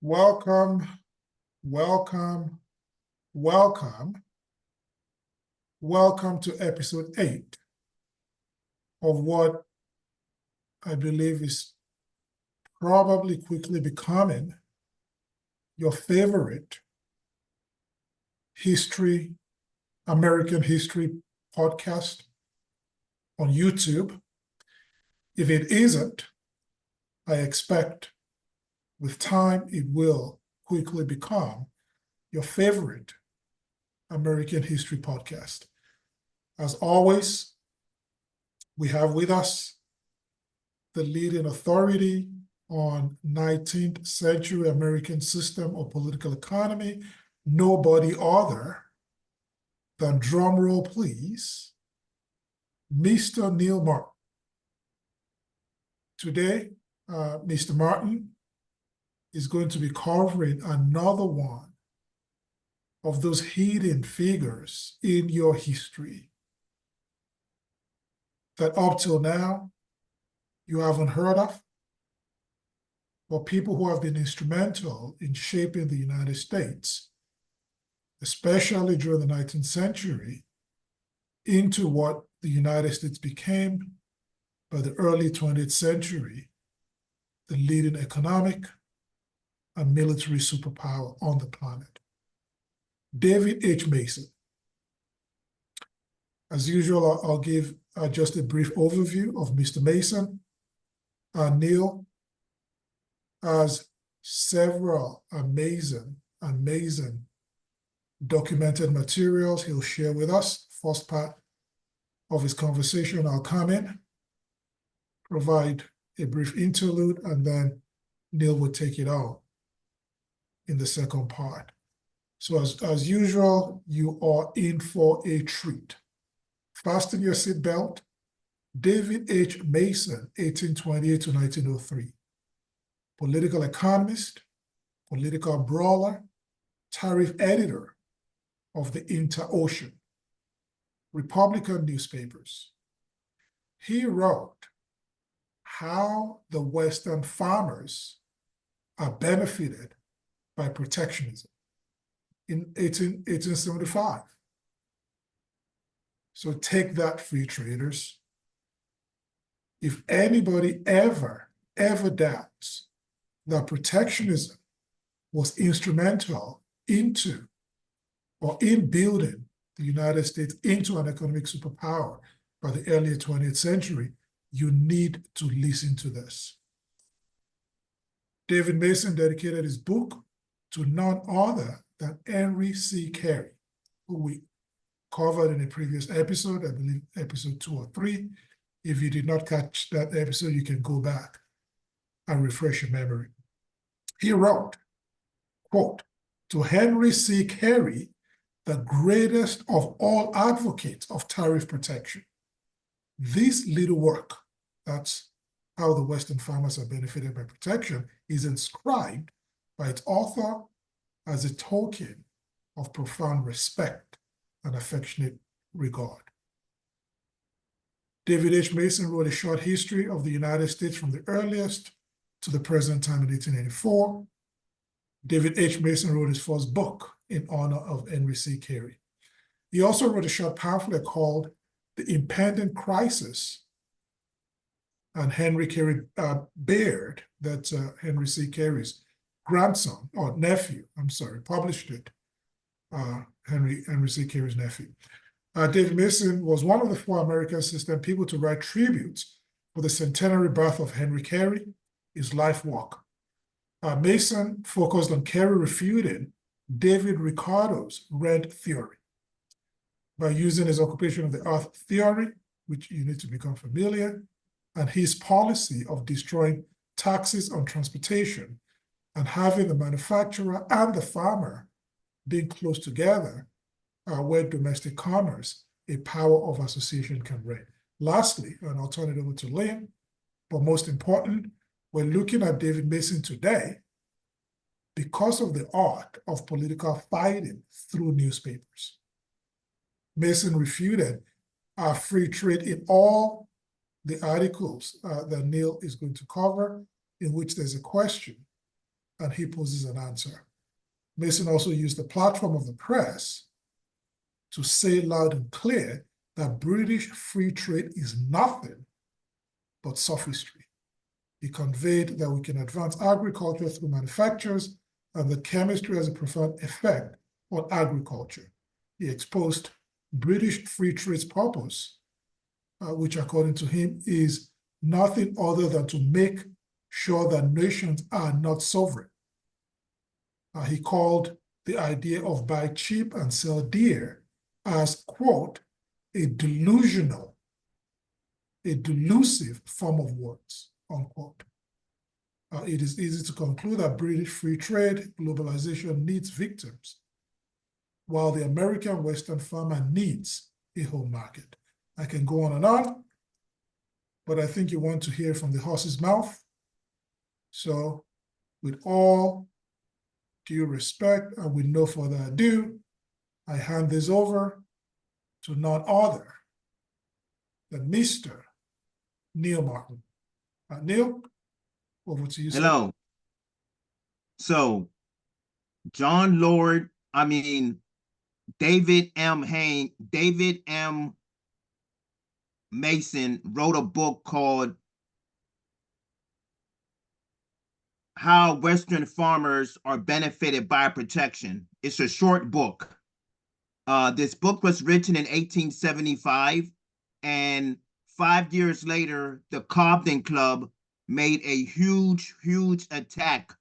Welcome, welcome, welcome, welcome to episode 8 of what I believe is probably quickly becoming your favorite American history podcast on YouTube. If it isn't, I expect with time, it will quickly become your favorite American history podcast. As always, we have with us the leading authority on 19th century American system of political economy, nobody other than, drumroll please, Mr. Neil Martin. Today, Mr. Martin is going to be covering another one of those hidden figures in your history that up till now you haven't heard of, but people who have been instrumental in shaping the United States, especially during the 19th century, into what the United States became by the early 20th century, the leading economic and military superpower on the planet. David H. Mason. As usual, I'll give just a brief overview of Mr. Mason. Neil has several amazing documented materials he'll share with us. First part of his conversation, I'll come in, provide a brief interlude, and then Neil will take it on in the second part. So as usual, you are in for a treat. Fasten your seatbelt. David H. Mason, 1828 to 1903. Political economist, political brawler, tariff editor of the Inter-Ocean, Republican newspapers. He wrote how the Western farmers are benefited by protectionism in 1875. So take that, free traders. If anybody ever doubts that protectionism was instrumental into or in building the United States into an economic superpower by the early 20th century, you need to listen to this. David Mason dedicated his book to none other than Henry C. Carey, who we covered in a previous episode, I believe episode 2 or 3. If you did not catch that episode, you can go back and refresh your memory. He wrote, quote, "To Henry C. Carey, the greatest of all advocates of tariff protection, this little work," that's how the Western farmers are benefited by protection, "is inscribed by its author as a token of profound respect and affectionate regard." David H. Mason wrote a short history of the United States from the earliest to the present time in 1884. David H. Mason wrote his first book in honor of Henry C. Carey. He also wrote a short pamphlet called The Impending Crisis, and Henry Carey Baird, that's Henry C. Carey's grandson, or nephew, published it. Henry C. Carey's nephew. David Mason was one of the 4 American system people to write tributes for the centenary birth of Henry Carey, his life work. Mason focused on Carey refuting David Ricardo's rent theory by using his occupation of the earth theory, which you need to become familiar, and his policy of destroying taxes on transportation and having the manufacturer and the farmer being close together, where domestic commerce, a power of association can reign. Lastly, and I'll turn it over to Lynn, but most important, we're looking at David Mason today because of the art of political fighting through newspapers. Mason refuted free trade in all the articles that Neil is going to cover, in which there's a question and he poses an answer. Mason also used the platform of the press to say loud and clear that British free trade is nothing but sophistry. He conveyed that we can advance agriculture through manufactures and that chemistry has a profound effect on agriculture. He exposed British free trade's purpose, which according to him is nothing other than to make sure that nations are not sovereign. He called the idea of buy cheap and sell dear as, quote, a delusive form of words, unquote. It is easy to conclude that British free trade globalization needs victims, while the American Western farmer needs a home market. I can go on, but I think you want to hear from the horse's mouth. So with all due respect and with no further ado, I hand this over to none other than Mr. Neil Martin. Neil, over to you. Hello. Sir. So David M. Mason wrote a book called How Western Farmers Are Benefited by Protection. It's a short book. This book was written in 1875, and 5 years later, the Cobden Club made a huge attack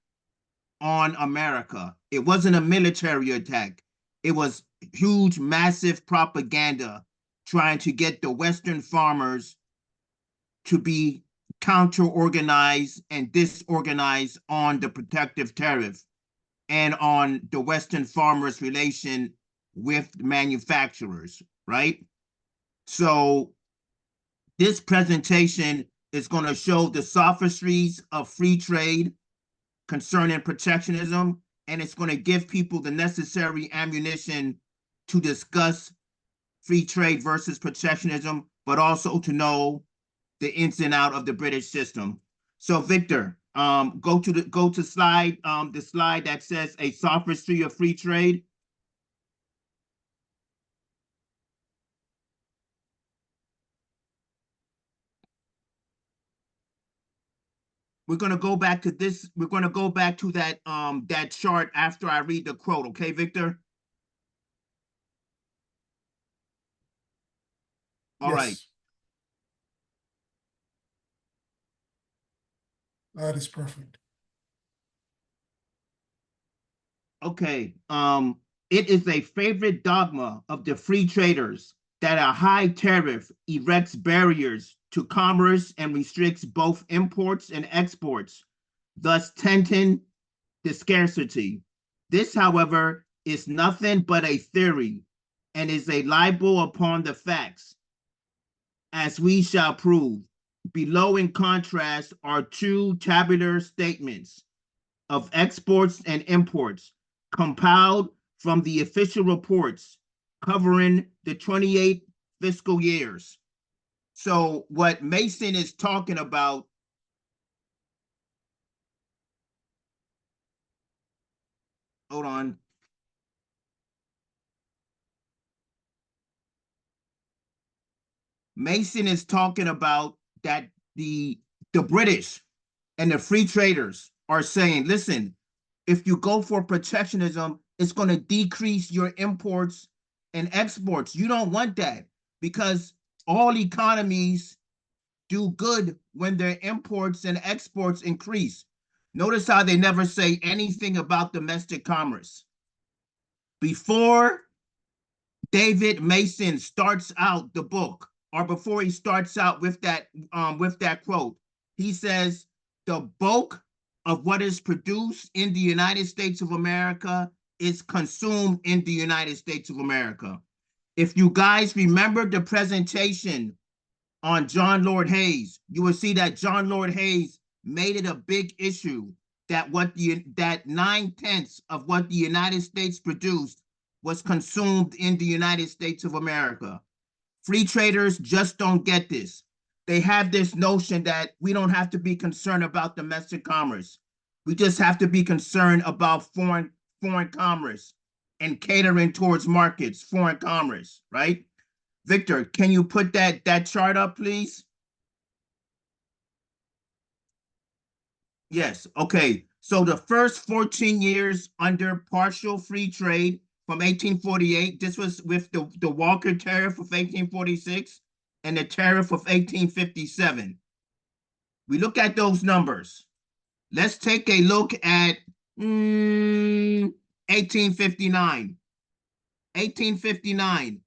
on America. It wasn't a military attack. It was huge, massive propaganda trying to get the Western farmers to be counter-organized and disorganized on the protective tariff and on the Western farmers' relation with manufacturers, right? So this presentation is going to show the sophistries of free trade concerning protectionism, and it's going to give people the necessary ammunition to discuss free trade versus protectionism, but also to know the ins and out of the British system. So Victor, go to the slide that says a sophistry of free trade. We're going to go back to this. We're going to go back to that that chart after I read the quote. Okay, Victor? All right. That is perfect. Okay. It is a favorite dogma of the free traders that a high tariff erects barriers to commerce and restricts both imports and exports, thus tenting the scarcity. This, however, is nothing but a theory and is a libel upon the facts, as we shall prove. Below, in contrast, are two tabular statements of exports and imports compiled from the official reports covering the 28 fiscal years. So what Mason is talking about, hold on. Mason is talking about that the British and the free traders are saying, listen, if you go for protectionism, it's going to decrease your imports and exports. You don't want that, because all economies do good when their imports and exports increase. Notice how they never say anything about domestic commerce. Before David Mason starts out the book, or before he starts out with that quote, he says the bulk of what is produced in the United States of America is consumed in the United States of America. If you guys remember the presentation on John Lord Hayes, you will see that John Lord Hayes made it a big issue that that 9/10 of what the United States produced was consumed in the United States of America. Free traders just don't get this. They have this notion that we don't have to be concerned about domestic commerce. We just have to be concerned about foreign commerce and catering towards markets, foreign commerce, right? Victor, can you put that chart up, please? Yes, okay. So the first 14 years under partial free trade from 1848, this was with the Walker Tariff of 1846 and the tariff of 1857. We look at those numbers. Let's take a look at 1859. 1859,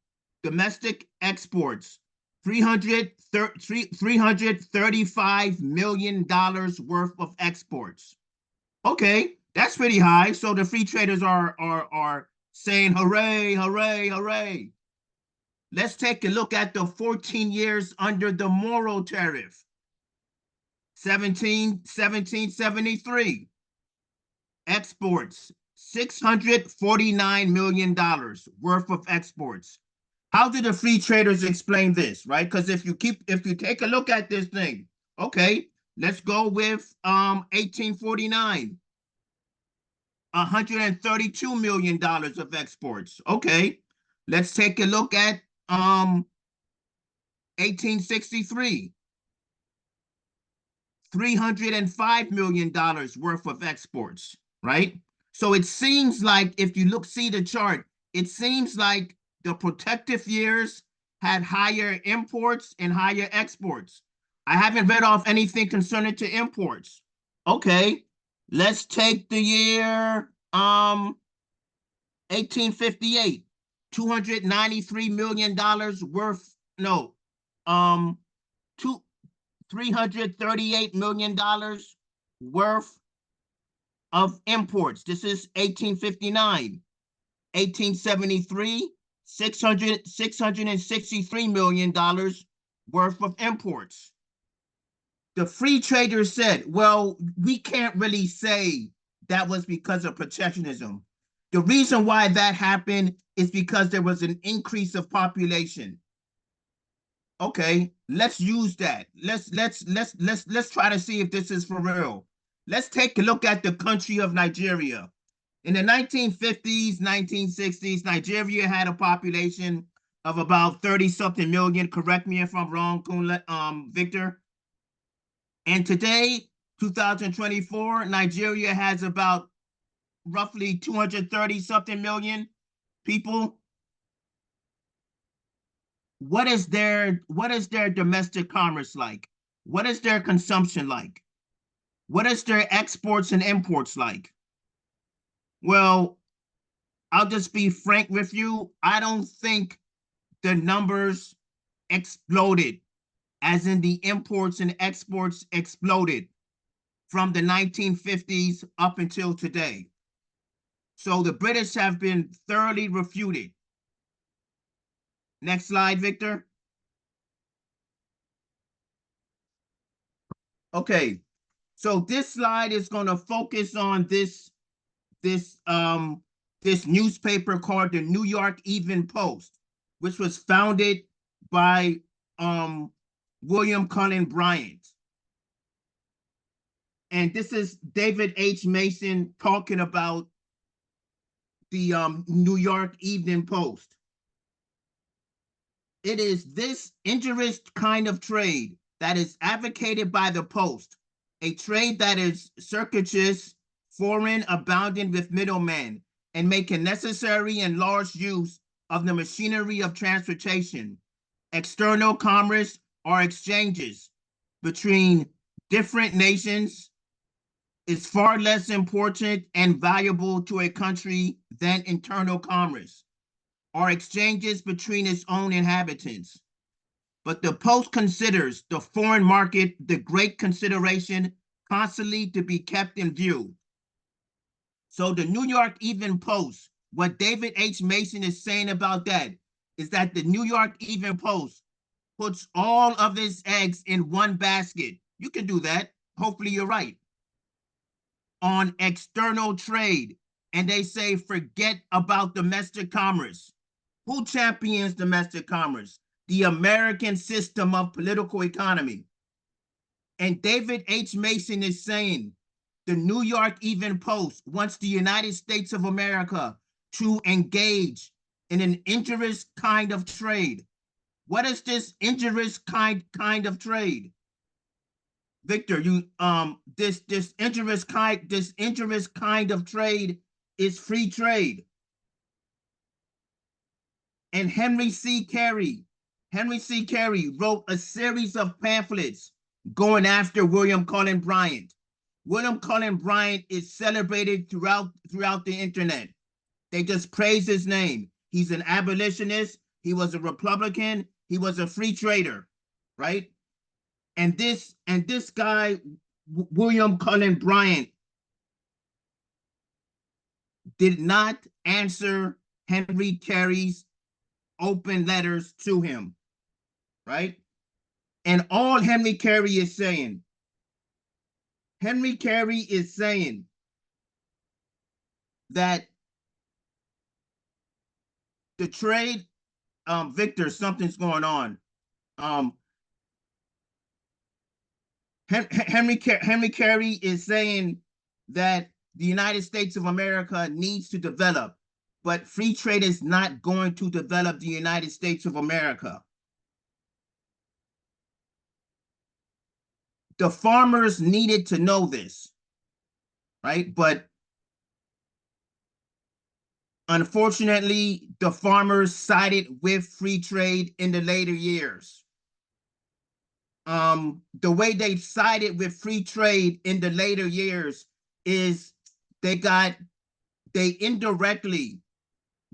domestic exports, $335 million worth of exports. Okay, that's pretty high. So the free traders are saying hooray, hooray, hooray. Let's take a look at the 14 years under the Morrill Tariff. 1773, exports, $649 million worth of exports. How do the free traders explain this, right? Because if you take a look at this thing, okay, let's go with 1849, $132 million of exports. Okay, let's take a look at 1863, $305 million worth of exports, right? So it seems like if you see the chart, it seems like the protective years had higher imports and higher exports. I haven't read off anything concerning to imports. Okay, let's take the year 1858, $293 million worth, no, $338 million worth of imports. This is 1859. 1873, $663 million worth of imports. The free traders said, well, we can't really say that was because of protectionism. The reason why that happened is because there was an increase of population. Okay, let's use that. Let's try to see if this is for real. Let's take a look at the country of Nigeria. In the 1950s, 1960s, Nigeria had a population of about 30-something million. Correct me if I'm wrong, Victor. And today, 2024, Nigeria has about roughly 230-something million people. What is their domestic commerce like? What is their consumption like? What is their exports and imports like? Well, I'll just be frank with you. I don't think the numbers exploded, as in the imports and exports exploded from the 1950s up until today. So the British have been thoroughly refuted. Next slide, Victor. Okay, so this slide is going to focus on this newspaper called the New York Evening Post, which was founded by William Cullen Bryant. And this is David H. Mason talking about the New York Evening Post. It is this injurious kind of trade that is advocated by the Post, a trade that is circuitous, foreign, abounding with middlemen, and making necessary and large use of the machinery of transportation. External commerce or exchanges between different nations is far less important and valuable to a country than internal commerce or exchanges between its own inhabitants. But the Post considers the foreign market the great consideration constantly to be kept in view. So the New York Evening Post, what David H. Mason is saying about that is that the New York Evening Post puts all of its eggs in one basket. You can do that. Hopefully you're right. On external trade. And they say, forget about domestic commerce. Who champions domestic commerce? The American system of political economy. And David H. Mason is saying The New York Evening Post wants the United States of America to engage in an injurious kind of trade. What is this injurious kind of trade? Victor, this injurious kind of trade is free trade. And Henry Carey wrote a series of pamphlets going after William Cullen Bryant. William Cullen Bryant is celebrated throughout the internet. They just praise his name. He's an abolitionist. He was a Republican. He was a free trader, right? And this guy, William Cullen Bryant, did not answer Henry Carey's open letters to him, right? And all Henry Carey is saying that the trade, Victor, something's going on. Henry Carey is saying that the United States of America needs to develop, but free trade is not going to develop the United States of America. The farmers needed to know this, right? But unfortunately, the farmers sided with free trade in the later years. The way they sided with free trade in the later years is they indirectly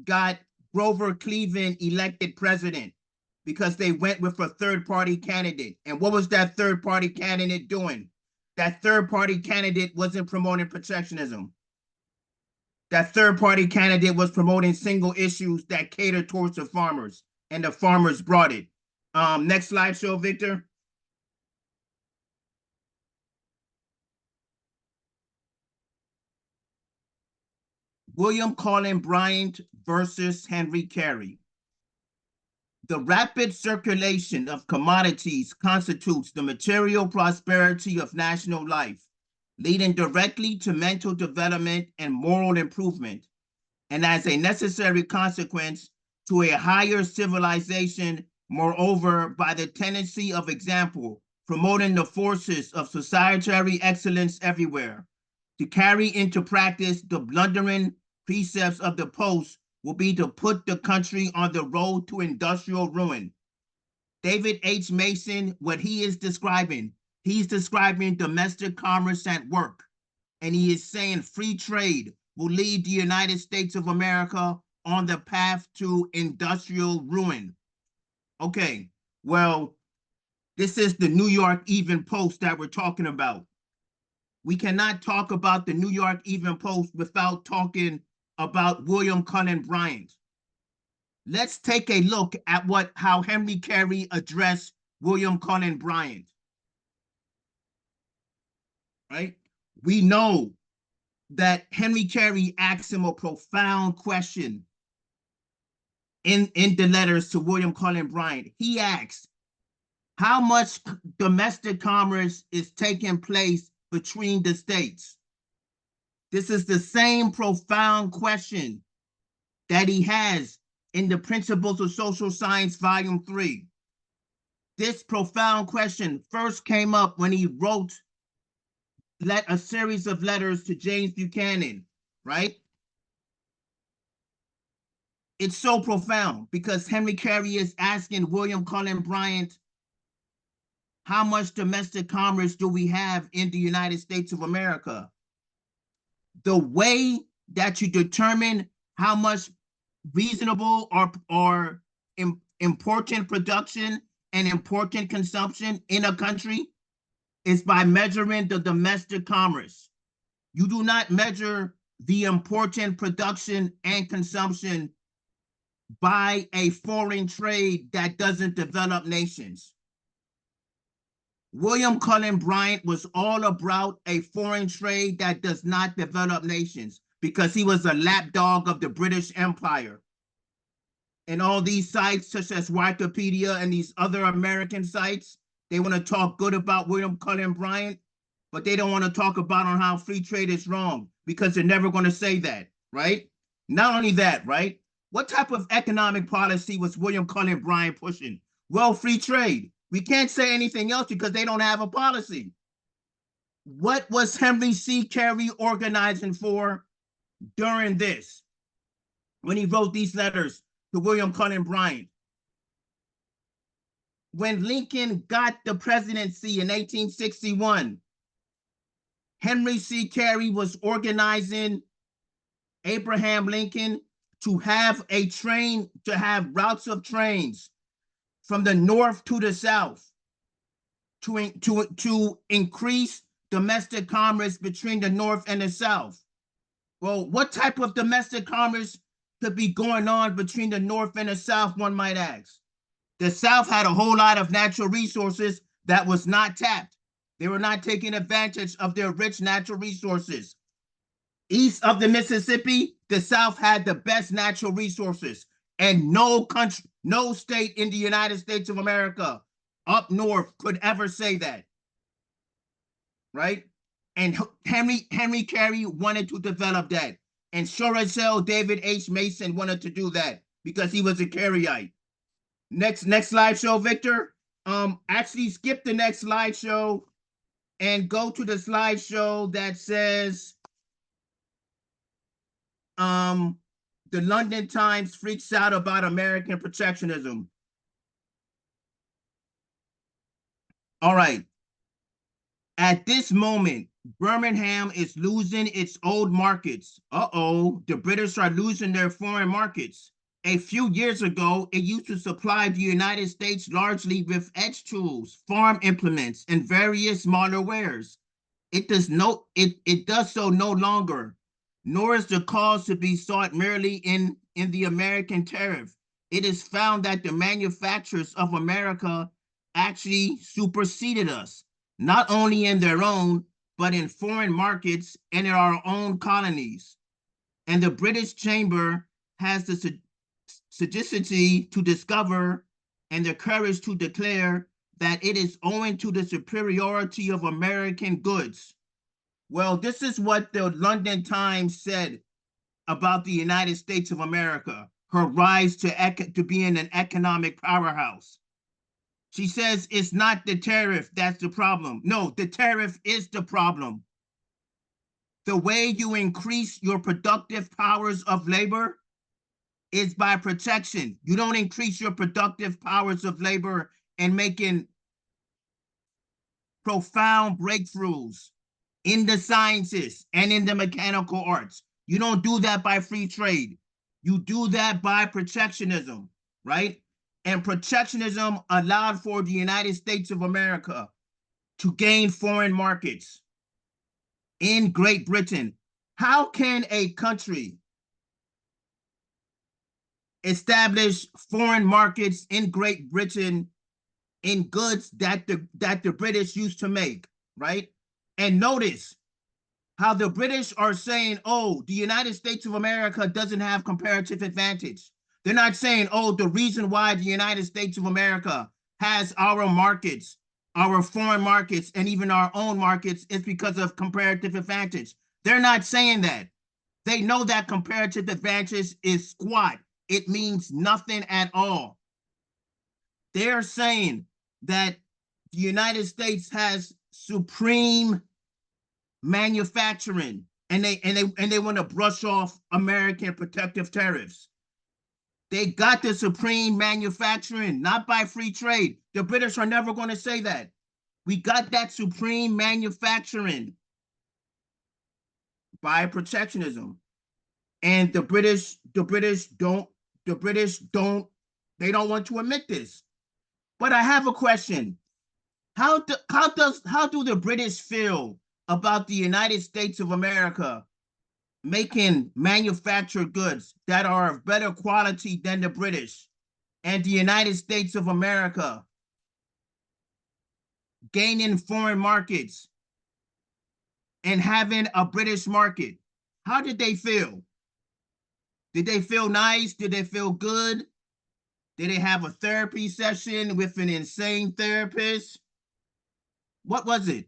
got Grover Cleveland elected president because they went with a third-party candidate. And what was that third-party candidate doing? That third-party candidate wasn't promoting protectionism. That third-party candidate was promoting single issues that cater towards the farmers, and the farmers brought it. Next slide show, Victor. William Cullen Bryant versus Henry Carey. The rapid circulation of commodities constitutes the material prosperity of national life, leading directly to mental development and moral improvement, and as a necessary consequence to a higher civilization, moreover, by the tendency of example, promoting the forces of societary excellence everywhere. To carry into practice the blundering precepts of the post will be to put the country on the road to industrial ruin. David H. Mason, what he is describing, he's describing domestic commerce at work. And he is saying free trade will lead the United States of America on the path to industrial ruin. Okay, well, this is the New York Evening Post that we're talking about. We cannot talk about the New York Evening Post without talking about William Cullen Bryant. Let's take a look at how Henry Carey addressed William Cullen Bryant. Right? We know that Henry Carey asked him a profound question in the letters to William Cullen Bryant. He asked, how much domestic commerce is taking place between the states? This is the same profound question that he has in the Principles of Social Science, Volume 3. This profound question first came up when he wrote a series of letters to James Buchanan, right? It's so profound because Henry Carey is asking William Cullen Bryant, how much domestic commerce do we have in the United States of America? The way that you determine how much reasonable or important production and important consumption in a country is by measuring the domestic commerce. You do not measure the important production and consumption by a foreign trade that doesn't develop nations. William Cullen Bryant was all about a foreign trade that does not develop nations because he was a lapdog of the British Empire. And all these sites such as Wikipedia and these other American sites, they want to talk good about William Cullen Bryant. but they don't want to talk about on how free trade is wrong because they're never going to say that, right? Not only that, right? What type of economic policy was William Cullen Bryant pushing? Well, free trade. We can't say anything else because they don't have a policy. What was Henry C. Carey organizing for during this when he wrote these letters to William Cullen Bryant? When Lincoln got the presidency in 1861, Henry C. Carey was organizing Abraham Lincoln to have a train, to have routes of trains from the north to the south to increase domestic commerce between the north and the south. Well, what type of domestic commerce could be going on between the north and the south, one might ask? The South had a whole lot of natural resources that was not tapped. They were not taking advantage of their rich natural resources. East of the Mississippi, the South had the best natural resources, and no country, no state in the United States of America up north could ever say that, right? And Henry Carey wanted to develop that, and sure as hell, David H. Mason wanted to do that because he was a Careyite. Next slideshow, Victor. Actually skip the next slideshow and go to the slideshow that says the London Times freaks out about American protectionism. All right. At this moment, Birmingham is losing its old markets. Uh-oh, the British are losing their foreign markets. A few years ago, it used to supply the United States largely with edge tools, farm implements, and various smaller wares. It does so no longer, nor is the cause to be sought merely in the American tariff. It is found that the manufacturers of America actually superseded us, not only in their own, but in foreign markets and in our own colonies. And the British Chamber has the sagacity to discover and the courage to declare that it is owing to the superiority of American goods. Well, this is what the London Times said about the United States of America, her rise to being an economic powerhouse. She says it's not the tariff that's the problem. No, the tariff is the problem. The way you increase your productive powers of labor is by protection. You don't increase your productive powers of labor and making profound breakthroughs in the sciences and in the mechanical arts. You don't do that by free trade. You do that by protectionism, right? And protectionism allowed for the United States of America to gain foreign markets in Great Britain. How can a country establish foreign markets in Great Britain in goods that the British used to make, right? And notice how the British are saying, oh, the United States of America doesn't have comparative advantage. They're not saying, oh, the reason why the United States of America has our markets, our foreign markets, and even our own markets is because of comparative advantage. They're not saying that. They know that comparative advantage is squat. It means nothing at all. They're saying that the United States has supreme manufacturing, and they want to brush off American protective tariffs. They got the supreme manufacturing, not by free trade. The British are never going to say that. We got that supreme manufacturing by protectionism. And the British don't want to admit this. But I have a question. How do the British feel about the United States of America making manufactured goods that are of better quality than the British, and the United States of America gaining foreign markets and having a British market? How did they feel? Did they feel nice? Did they feel good? Did they have a therapy session with an insane therapist? What was it?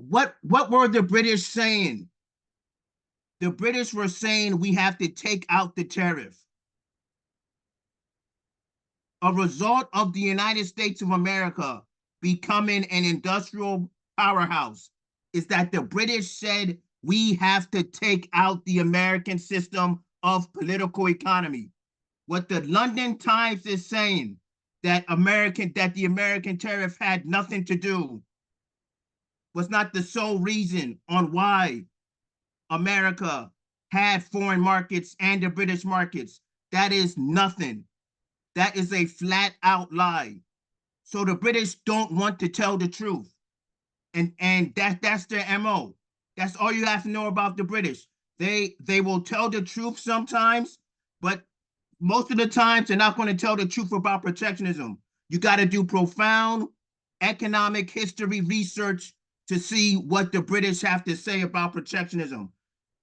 What were the British saying? The British were saying we have to take out the tariff. A result of the United States of America becoming an industrial powerhouse is that the British said we have to take out the American system of political economy. What the London Times is saying that the American tariff had nothing to do, was not the sole reason on why America had foreign markets and the British markets. That is nothing. That is a flat out lie. So the British don't want to tell the truth. And that's their MO. That's all you have to know about the British. They will tell the truth sometimes, but most of the times they're not going to tell the truth about protectionism. You got to do profound economic history research to see what the British have to say about protectionism,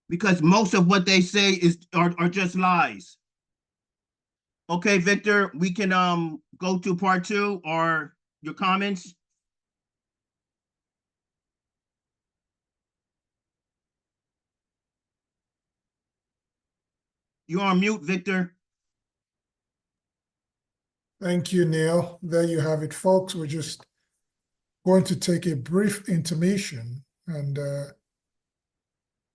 because most of what they say are just lies. Okay, Victor, we can go to part 2 or your comments. You're on mute, Victor. Thank you, Neil. There you have it, folks. We're just going to take a brief intermission and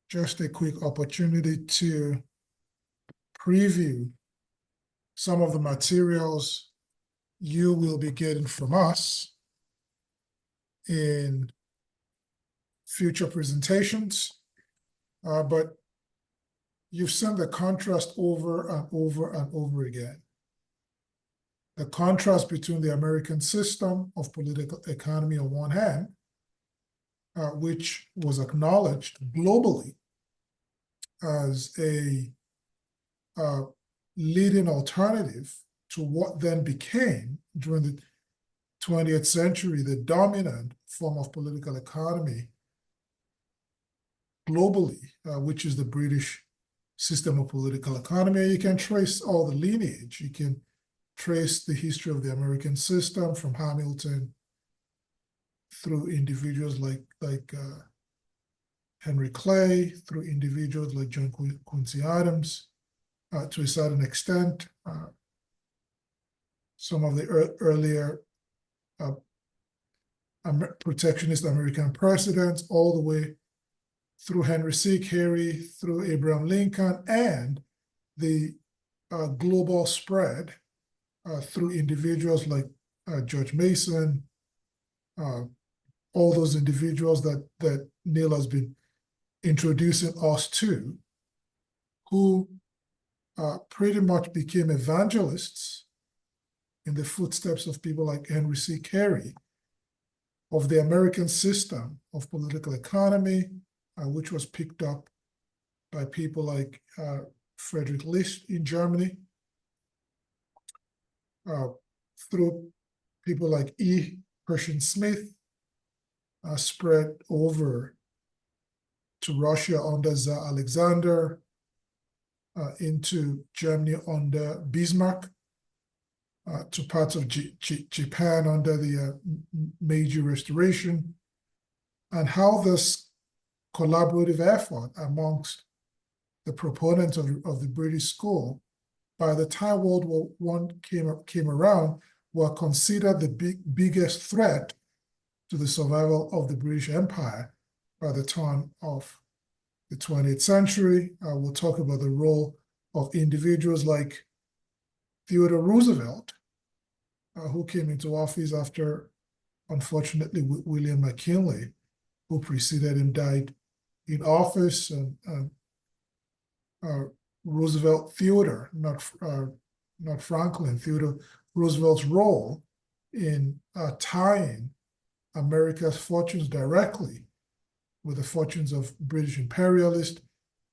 just a quick opportunity to preview some of the materials you will be getting from us in future presentations. But you've seen the contrast over and over and over again. The contrast between the American system of political economy on one hand, which was acknowledged globally as a leading alternative to what then became, during the 20th century, the dominant form of political economy globally, which is the British system of political economy. You can trace all the lineage. You can trace the history of the American system from Hamilton through individuals like Henry Clay, through individuals like John Quincy Adams, to a certain extent, some of the earlier protectionist American presidents, all the way through Henry Carey, through Abraham Lincoln, and the global spread through individuals like George Mason, all those individuals that Neil has been introducing us to, who pretty much became evangelists in the footsteps of people like Henry Carey, of the American system of political economy, which was picked up by people like Friedrich List in Germany, through people like E. Pershing Smith, spread over to Russia under Tsar Alexander, into Germany under Bismarck, to parts of Japan under the Meiji Restoration, and how this collaborative effort amongst the proponents of the British school, by the time World War I came around, were considered the biggest threat to the survival of the British Empire by the time of the 20th century. We'll talk about the role of individuals like Theodore Roosevelt, who came into office after, unfortunately, William McKinley, who preceded him, died in office, and Roosevelt Theodore, not Franklin, Theodore Roosevelt's role in tying America's fortunes directly with the fortunes of British imperialists.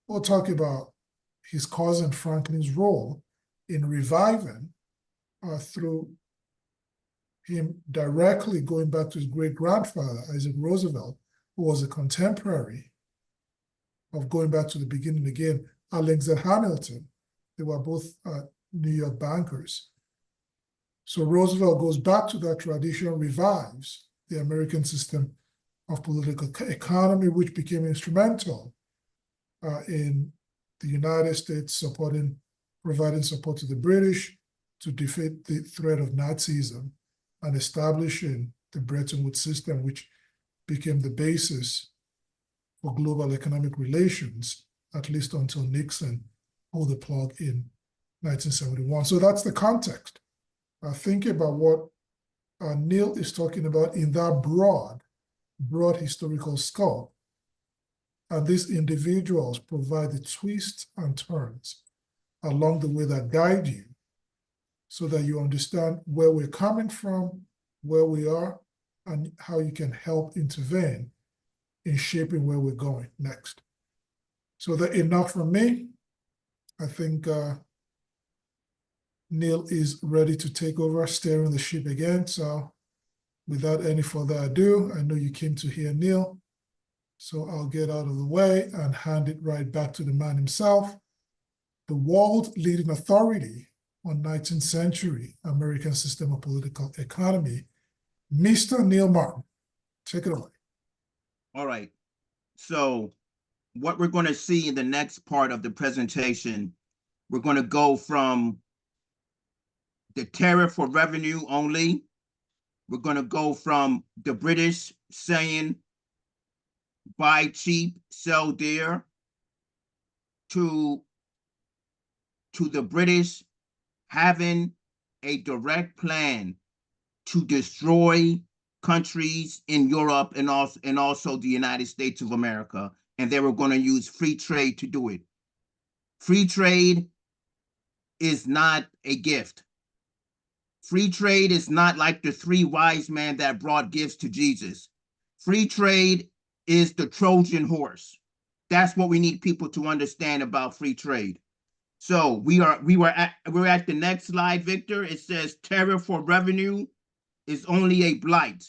We'll talk about his cousin Franklin's role in reviving, through him directly going back to his great-grandfather, Isaac Roosevelt, who was a contemporary of, going back to the beginning again, Alexander Hamilton. They were both New York bankers. So Roosevelt goes back to that tradition, revives the American system of political economy, which became instrumental in the United States providing support to the British to defeat the threat of Nazism and establishing the Bretton Woods system, which became the basis for global economic relations, at least until Nixon pulled the plug in 1971. So that's the context. Think about what Neil is talking about in that broad historical scope. And these individuals provide the twists and turns along the way that guide you so that you understand where we're coming from, where we are, and how you can help intervene in shaping where we're going next. So that's enough from me. I think Neil is ready to take over steering the ship again. So without any further ado, I know you came to hear Neil. So I'll get out of the way and hand it right back to the man himself, the world leading authority on 19th century American system of political economy, Mr. Neil Martin. Take it away. All right. So what we're going to see in the next part of the presentation, we're going to go from the tariff for revenue only. We're going to go from the British saying, buy cheap, sell dear, to the British having a direct plan to destroy countries in Europe and also the United States of America. And they were going to use free trade to do it. Free trade is not a gift. Free trade is not like the three wise men that brought gifts to Jesus. Free trade is the Trojan horse. That's what we need people to understand about free trade. So we're at the next slide, Victor. It says tariff for revenue is only a blight.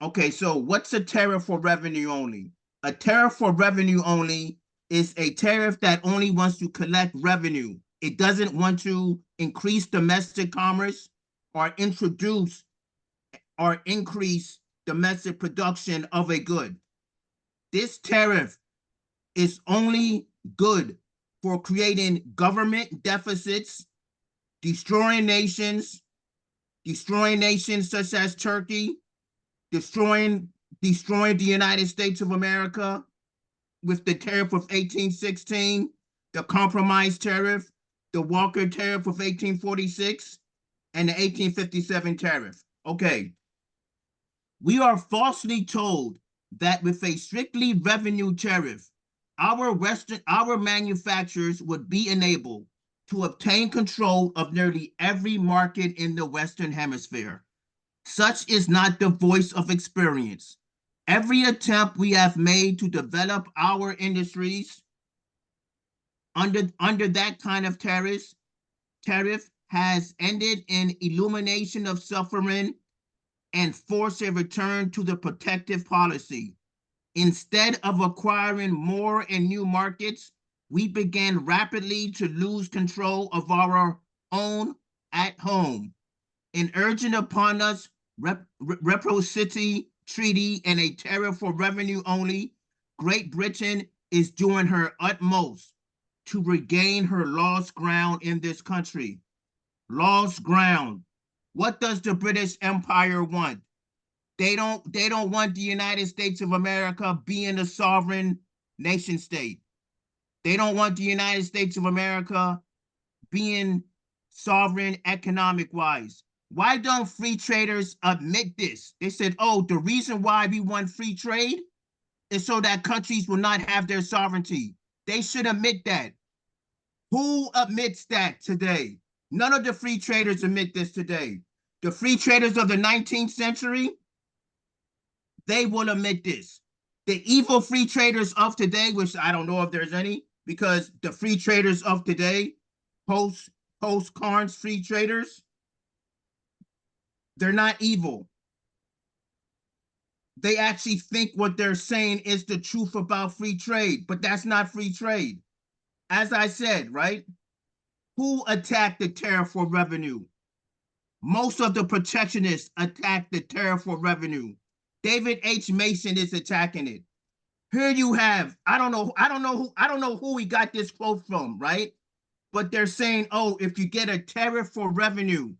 Okay, so what's a tariff for revenue only? A tariff for revenue only is a tariff that only wants to collect revenue. It doesn't want to increase domestic commerce or introduce or increase domestic production of a good. This tariff is only good for creating government deficits, destroying nations such as Turkey, destroying the United States of America with the tariff of 1816, the compromise tariff, the Walker tariff of 1846, and the 1857 tariff. Okay. We are falsely told that with a strictly revenue tariff, our manufacturers would be enabled to obtain control of nearly every market in the Western Hemisphere. Such is not the voice of experience. Every attempt we have made to develop our industries under that kind of tariff has ended in illumination of suffering and force a return to the protective policy. Instead of acquiring more and new markets, we began rapidly to lose control of our own at home. In urging upon us reciprocity treaty and a tariff for revenue only, Great Britain is doing her utmost to regain her lost ground in this country. Lost ground. What does the British Empire want? They don't want the United States of America being a sovereign nation state. They don't want the United States of America being sovereign economic-wise. Why don't free traders admit this? They said, oh, the reason why we want free trade is so that countries will not have their sovereignty. They should admit that. Who admits that today? None of the free traders admit this today. The free traders of the 19th century, they will admit this. The evil free traders of today, which I don't know if there's any, because the free traders of today, post-Carnes free traders, they're not evil. They actually think what they're saying is the truth about free trade, but that's not free trade. As I said, right? Who attacked the tariff for revenue? Most of the protectionists attack the tariff for revenue. David H. Mason is attacking it. Here you have, I don't know who we got this quote from, right? But they're saying, oh, if you get a tariff for revenue,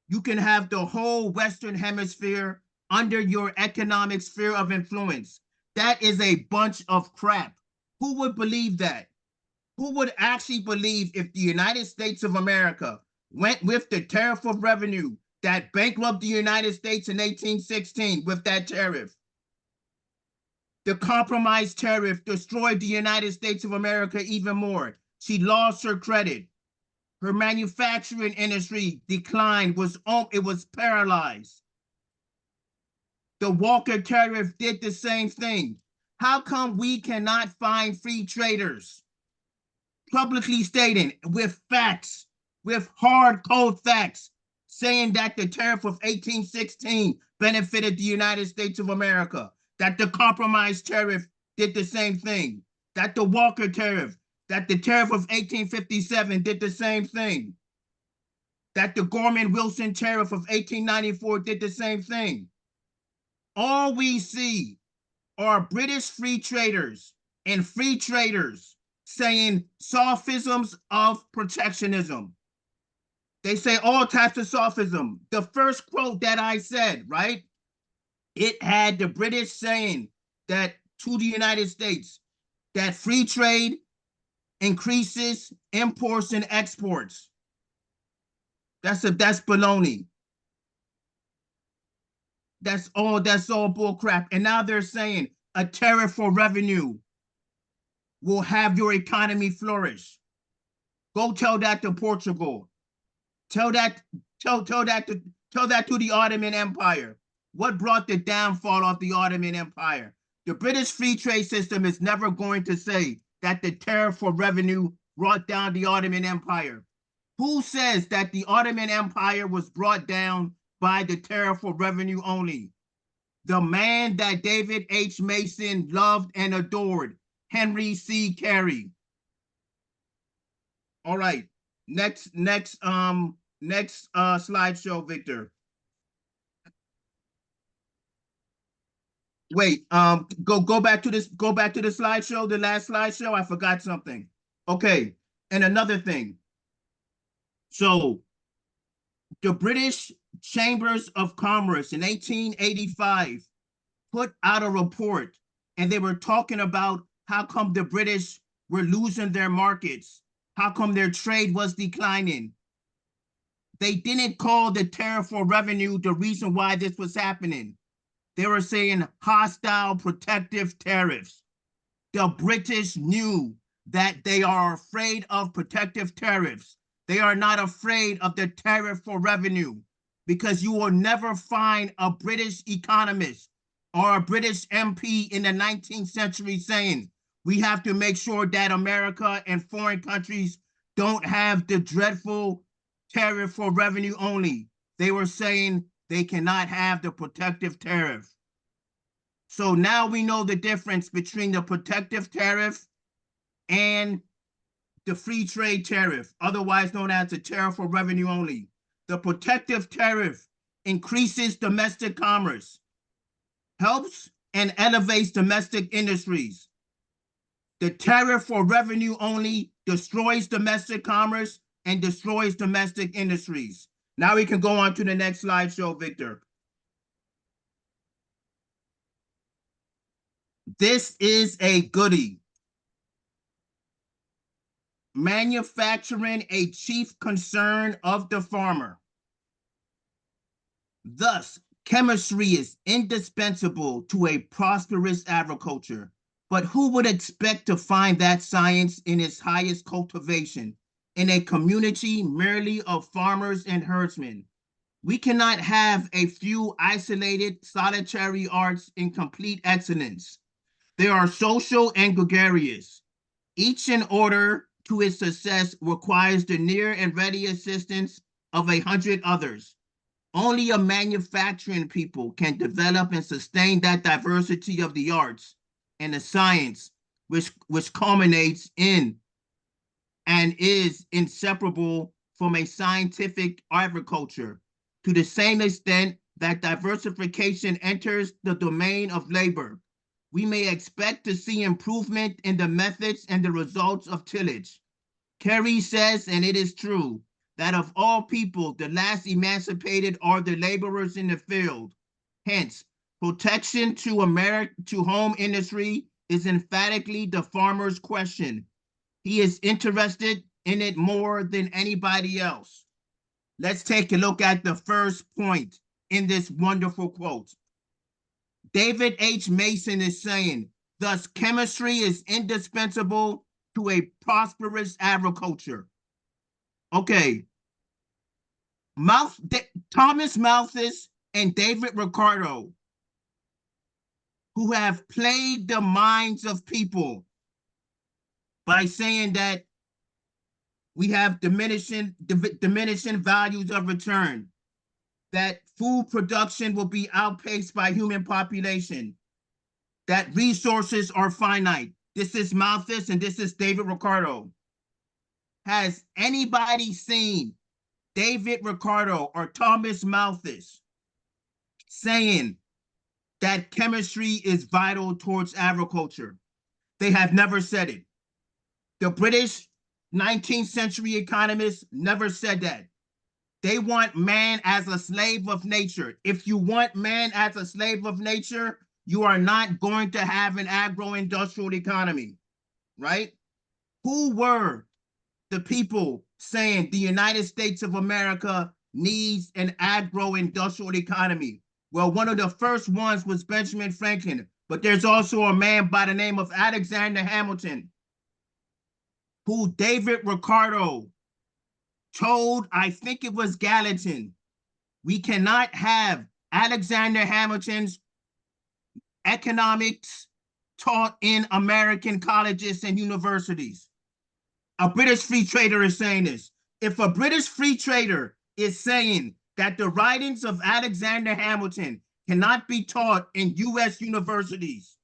you can have the whole Western Hemisphere under your economic sphere of influence. That is a bunch of crap. Who would believe that? Who would actually believe if the United States of America went with the tariff of revenue that bankrupted the United States in 1816 with that tariff? The compromise tariff destroyed the United States of America even more. She lost her credit. Her manufacturing industry declined, it was paralyzed. The Walker tariff did the same thing. How come we cannot find free traders publicly stating with facts, with hard code facts, saying that the tariff of 1816 benefited the United States of America, that the compromise tariff did the same thing, that the Walker tariff, that the tariff of 1857 did the same thing, that the Gorman-Wilson tariff of 1894 did the same thing? All we see are British free traders and free traders saying sophisms of protectionism. They say all types of sophism. The first quote that I said, right? It had the British saying that to the United States, that free trade increases imports and exports. That's baloney. That's all bull crap. And now they're saying a tariff for revenue will have your economy flourish. Go tell that to Portugal. Tell that to the Ottoman Empire. What brought the downfall of the Ottoman Empire? The British free trade system is never going to say that the tariff for revenue brought down the Ottoman Empire. Who says that the Ottoman Empire was brought down by the tariff for revenue only? The man that David H. Mason loved and adored, Henry C. Carey. All right, next slideshow, Victor. Wait, go back to this. Go back to the slideshow. The last slideshow. I forgot something. Okay, and another thing. So, the British Chambers of Commerce in 1885 put out a report, and they were talking about how come the British were losing their markets, how come their trade was declining. They didn't call the tariff for revenue the reason why this was happening. They were saying hostile protective tariffs. The British knew that they are afraid of protective tariffs. They are not afraid of the tariff for revenue, because you will never find a British economist or a British MP in the 19th century saying, we have to make sure that America and foreign countries don't have the dreadful tariff for revenue only. They were saying they cannot have the protective tariff. So now we know the difference between the protective tariff and the free trade tariff, otherwise known as the tariff for revenue only. The protective tariff increases domestic commerce, helps and elevates domestic industries. The tariff for revenue only destroys domestic commerce and destroys domestic industries. Now we can go on to the next slideshow, Victor. This is a goodie. Manufacturing a chief concern of the farmer. Thus, chemistry is indispensable to a prosperous agriculture. But who would expect to find that science in its highest cultivation in a community merely of farmers and herdsmen? We cannot have a few isolated, solitary arts in complete excellence. They are social and gregarious. Each in order to its success requires the near and ready assistance of 100 others. Only a manufacturing people can develop and sustain that diversity of the arts and the science which culminates in and is inseparable from a scientific agriculture to the same extent that diversification enters the domain of labor. We may expect to see improvement in the methods and the results of tillage. Carey says, and it is true, that of all people, the last emancipated are the laborers in the field. Hence, protection to home industry is emphatically the farmer's question. He is interested in it more than anybody else. Let's take a look at the first point in this wonderful quote. David H. Mason is saying, thus chemistry is indispensable to a prosperous agriculture. Okay. Thomas Malthus and David Ricardo, who have plagued the minds of people by saying that we have diminishing values of return, that food production will be outpaced by human population, that resources are finite. This is Malthus and this is David Ricardo. Has anybody seen David Ricardo or Thomas Malthus saying that chemistry is vital towards agriculture? They have never said it. The British 19th century economists never said that. They want man as a slave of nature. If you want man as a slave of nature, you are not going to have an agro-industrial economy, right? Who were the people saying the United States of America needs an agro-industrial economy? Well, one of the first ones was Benjamin Franklin, but there's also a man by the name of Alexander Hamilton, who David Ricardo told, I think it was Gallatin, we cannot have Alexander Hamilton's economics taught in American colleges and universities. A British free trader is saying this. If a British free trader is saying that the writings of Alexander Hamilton cannot be taught in US universities,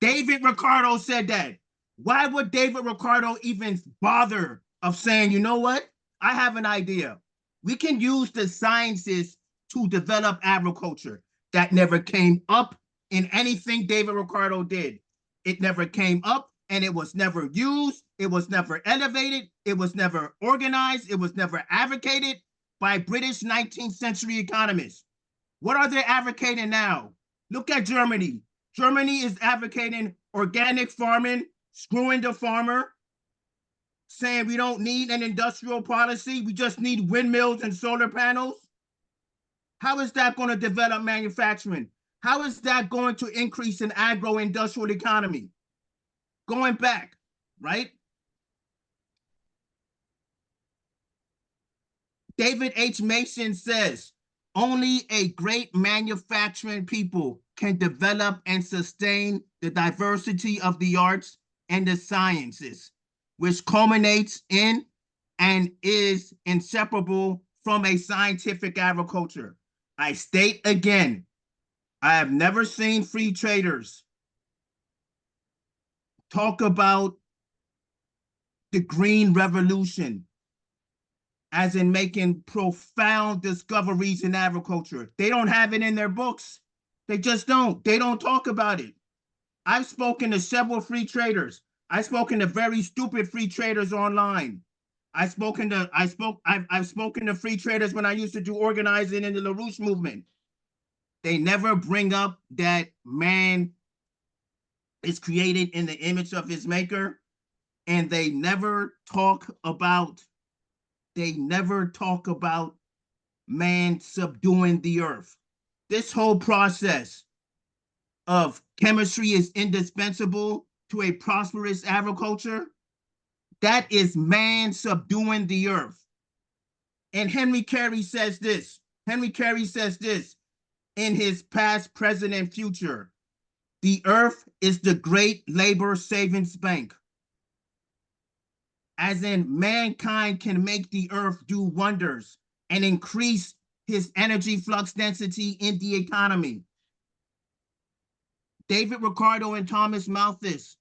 David Ricardo said that. Why would David Ricardo even bother of saying, you know what? I have an idea. We can use the sciences to develop agriculture. That never came up in anything David Ricardo did. It never came up and it was never used. It was never elevated. It was never organized. It was never advocated by British 19th century economists. What are they advocating now? Look at Germany. Germany is advocating organic farming, screwing the farmer, saying we don't need an industrial policy. We just need windmills and solar panels. How is that going to develop manufacturing? How is that going to increase an agro-industrial economy? Going back, right? David H. Mason says, only a great manufacturing people can develop and sustain the diversity of the arts and the sciences, which culminates in and is inseparable from a scientific agriculture. I state again, I have never seen free traders talk about the Green Revolution as in making profound discoveries in agriculture. They don't have it in their books. They just don't. They don't talk about it. I've spoken to several free traders. I've spoken to very stupid free traders online. I've spoken to free traders when I used to do organizing in the LaRouche movement. They never bring up that man is created in the image of his maker, and they never talk about man subduing the earth. This whole process of chemistry is indispensable to a prosperous agriculture. That is man subduing the earth. And Henry Carey says this. Henry Carey says this in his Past, Present, and Future. The earth is the great labor savings bank. As in, mankind can make the earth do wonders and increase his energy flux density in the economy. David Ricardo and Thomas Malthus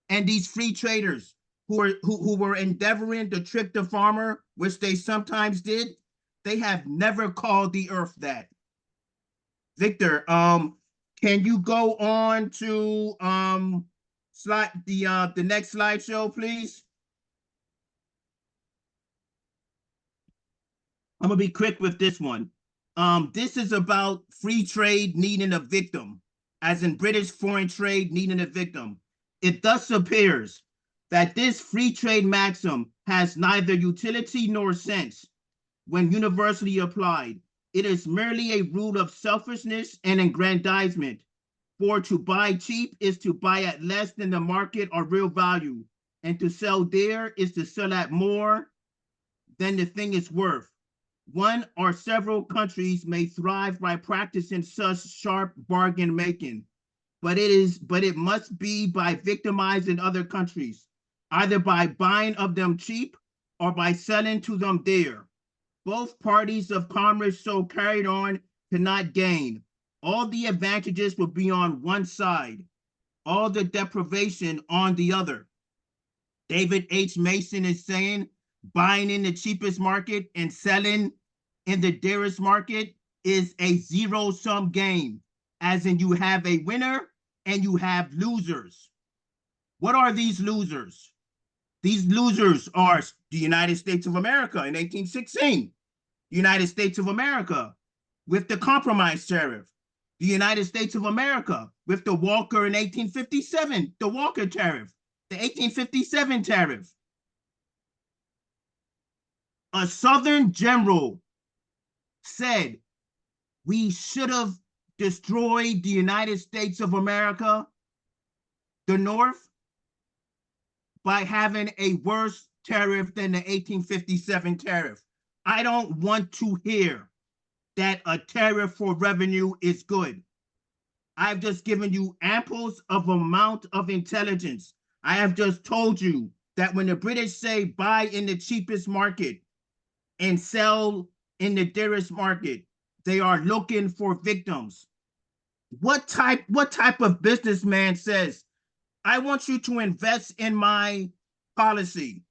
and these free traders who were endeavoring to trick the farmer, which they sometimes did, they have never called the earth that. Victor, can you go on to the next slideshow, please? I'm gonna be quick with this one. This is about free trade needing a victim, as in British foreign trade needing a victim. It thus appears that this free trade maxim has neither utility nor sense when universally applied. It is merely a rule of selfishness and aggrandizement. For to buy cheap is to buy at less than the market or real value, and to sell dear is to sell at more than the thing is worth. One or several countries may thrive by practicing such sharp bargain making, but it must be by victimizing other countries, either by buying of them cheap or by selling to them dear. Both parties of commerce so carried on cannot gain. All the advantages will be on one side, all the deprivation on the other. David H. Mason is saying buying in the cheapest market and selling in the dearest market is a zero-sum game, as in you have a winner and you have losers. What are these losers? These losers are the United States of America in 1816, United States of America with the compromise tariff, the United States of America with the Walker in 1857, the Walker tariff, the 1857 tariff. A Southern general said we should have destroyed the United States of America, the North, by having a worse tariff than the 1857 tariff. I don't want to hear that a tariff for revenue is good. I've just given you amples of amount of intelligence. I have just told you that when the British say buy in the cheapest market and sell in the dearest market, they are looking for victims. What type of businessman says, I want you to invest in my policy,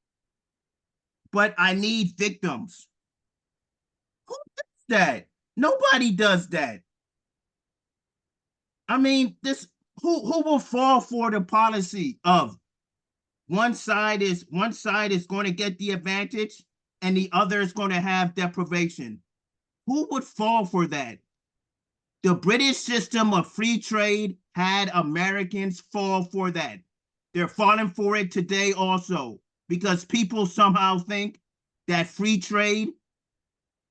but I need victims? Who does that? Nobody does that. I mean, who will fall for the policy of one side is going to get the advantage and the other is going to have deprivation? Who would fall for that? The British system of free trade had Americans fall for that. They're falling for it today also, because people somehow think that free trade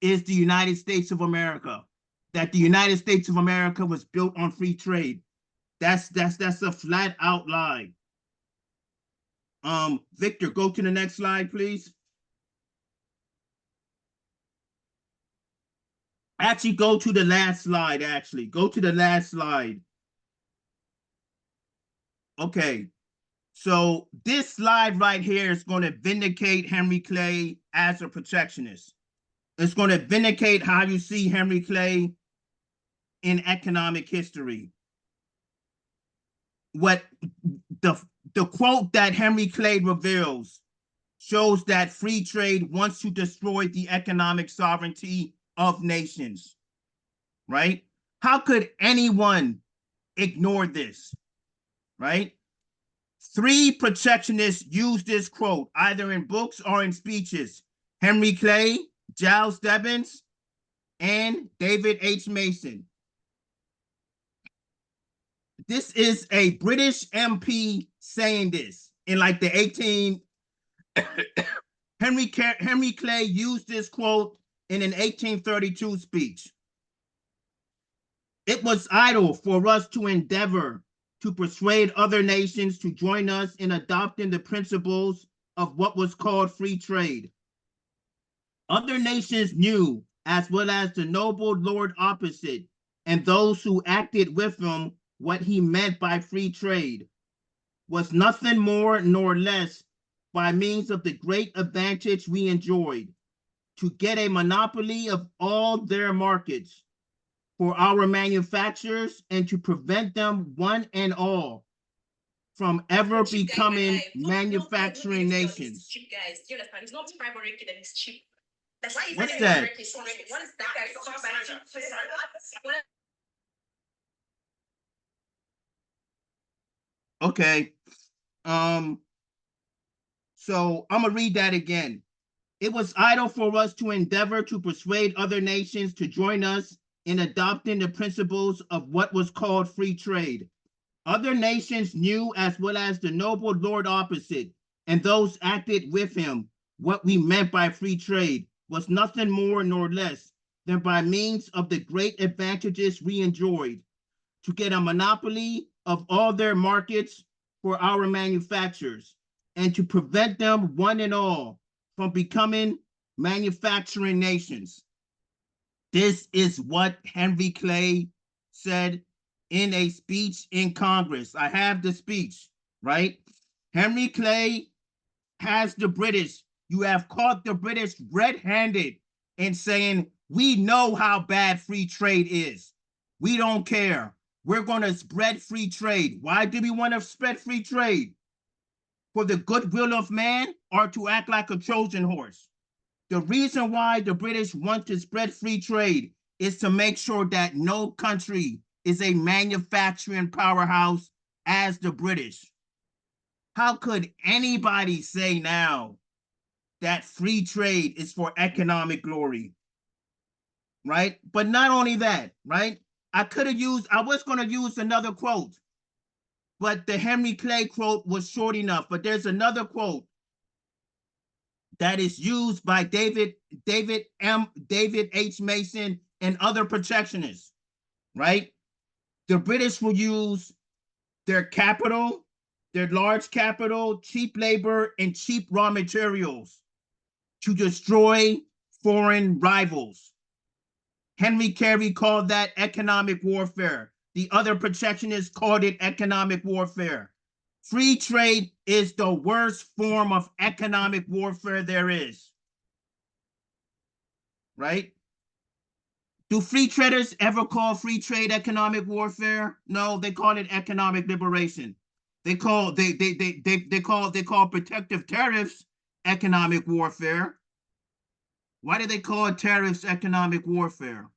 is the United States of America, that the United States of America was built on free trade. That's a flat out lie. Victor, go to the next slide, please. Actually, go to the last slide, Go to the last slide. Okay. So this slide right here is going to vindicate Henry Clay as a protectionist. It's going to vindicate how you see Henry Clay in economic history. What the quote that Henry Clay reveals shows that free trade wants to destroy the economic sovereignty of nations, right? How could anyone ignore this, right? 3 protectionists use this quote either in books or in speeches: Henry Clay, Giles Stebbins, and David H. Mason. This is a British MP saying this in like the 18. Henry Clay used this quote in an 1832 speech. It was idle for us to endeavor to persuade other nations to join us in adopting the principles of what was called free trade. Other nations knew, as well as the noble lord opposite and those who acted with him, what he meant by free trade was nothing more nor less, by means of the great advantage we enjoyed, to get a monopoly of all their markets for our manufacturers and to prevent them one and all from ever becoming manufacturing nations. Cheap, guys. Do you understand? It's not primary kid and it's cheap. That's why What's that? What is that? Okay. So I'm gonna read that again. It was idle for us to endeavor to persuade other nations to join us in adopting the principles of what was called free trade. Other nations knew, as well as the noble lord opposite, and those acted with him, what we meant by free trade was nothing more nor less than by means of the great advantages we enjoyed, to get a monopoly of all their markets for our manufacturers, and to prevent them, one and all, from becoming manufacturing nations. This is what Henry Clay said in a speech in Congress. I have the speech, right? Henry Clay has the British. You have caught the British red-handed in saying, we know how bad free trade is. We don't care. We're going to spread free trade. Why do we want to spread free trade? For the goodwill of man, or to act like a Trojan horse? The reason why the British want to spread free trade is to make sure that no country is a manufacturing powerhouse as the British. How could anybody say now that free trade is for economic glory? Right? But not only that, right? I was going to use another quote, but the Henry Clay quote was short enough. But there's another quote that is used by David H. Mason and other protectionists, right? The British will use their capital, their large capital, cheap labor, and cheap raw materials to destroy foreign rivals. Henry Carey called that economic warfare. The other protectionists called it economic warfare. Free trade is the worst form of economic warfare there is. Right? Do free traders ever call free trade economic warfare? No, they call it economic liberation. They call protective tariffs economic warfare. Why do they call tariffs economic warfare?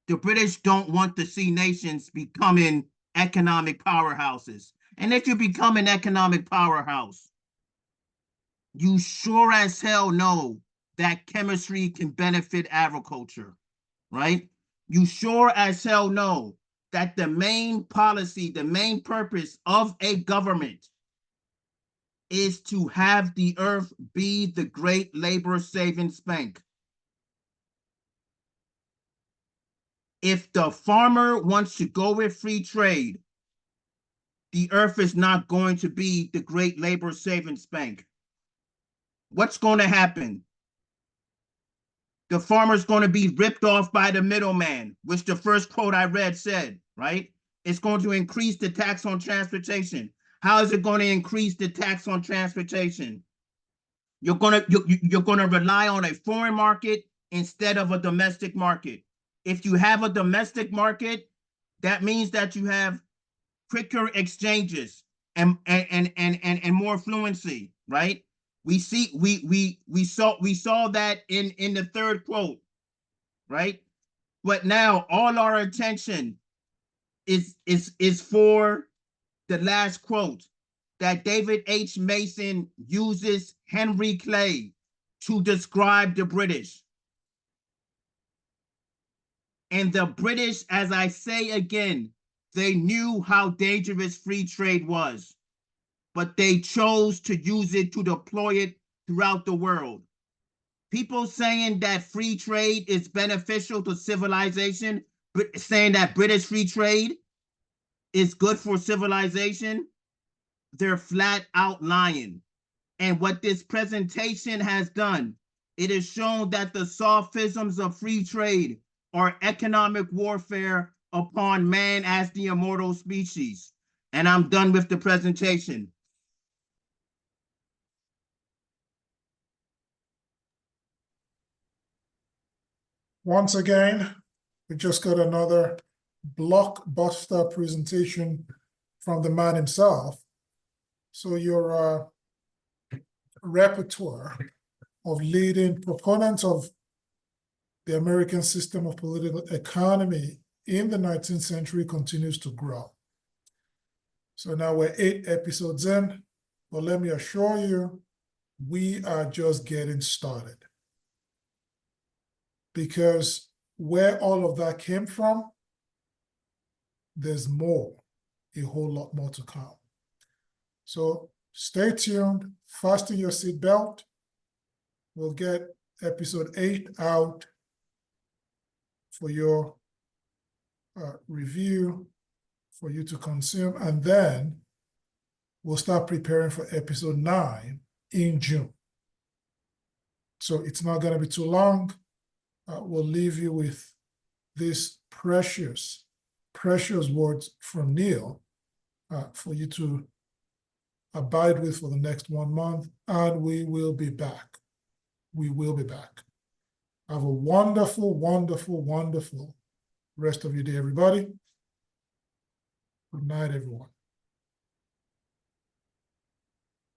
The British don't want to see nations becoming economic powerhouses. And if you become an economic powerhouse, you sure as hell know that chemistry can benefit agriculture, right? You sure as hell know that the main policy, the main purpose of a government is to have the earth be the great labor savings bank. If the farmer wants to go with free trade, the earth is not going to be the great labor savings bank. What's going to happen? The farmer's going to be ripped off by the middleman, which the first quote I read said, right? It's going to increase the tax on transportation. How is it going to increase the tax on transportation? You're going to rely on a foreign market instead of a domestic market. If you have a domestic market, that means that you have quicker exchanges and more fluency, right? We saw that in the third quote, right? But now all our attention is for the last quote that David H. Mason uses Henry Clay to describe the British. And the British, as I say again, they knew how dangerous free trade was, but they chose to use it to deploy it throughout the world. People saying that free trade is beneficial to civilization, saying that British free trade is good for civilization, they're flat out lying. And what this presentation has done, it has shown that the sophisms of free trade are economic warfare upon man as the immortal species. And I'm done with the presentation. Once again, we just got another blockbuster presentation from the man himself. So your repertoire of leading proponents of the American system of political economy in the 19th century continues to grow. So now we're 8 episodes in, but let me assure you, we are just getting started. Because where all of that came from, there's more, a whole lot more to come. So stay tuned, fasten your seatbelt. We'll get episode 8 out for your review, for you to consume, and then we'll start preparing for episode 9 in June. So it's not going to be too long. We'll leave you with these precious words from Neil for you to abide with for the next 1 month, and we will be back. We will be back. Have a wonderful, wonderful, wonderful rest of your day, everybody. Good night, everyone.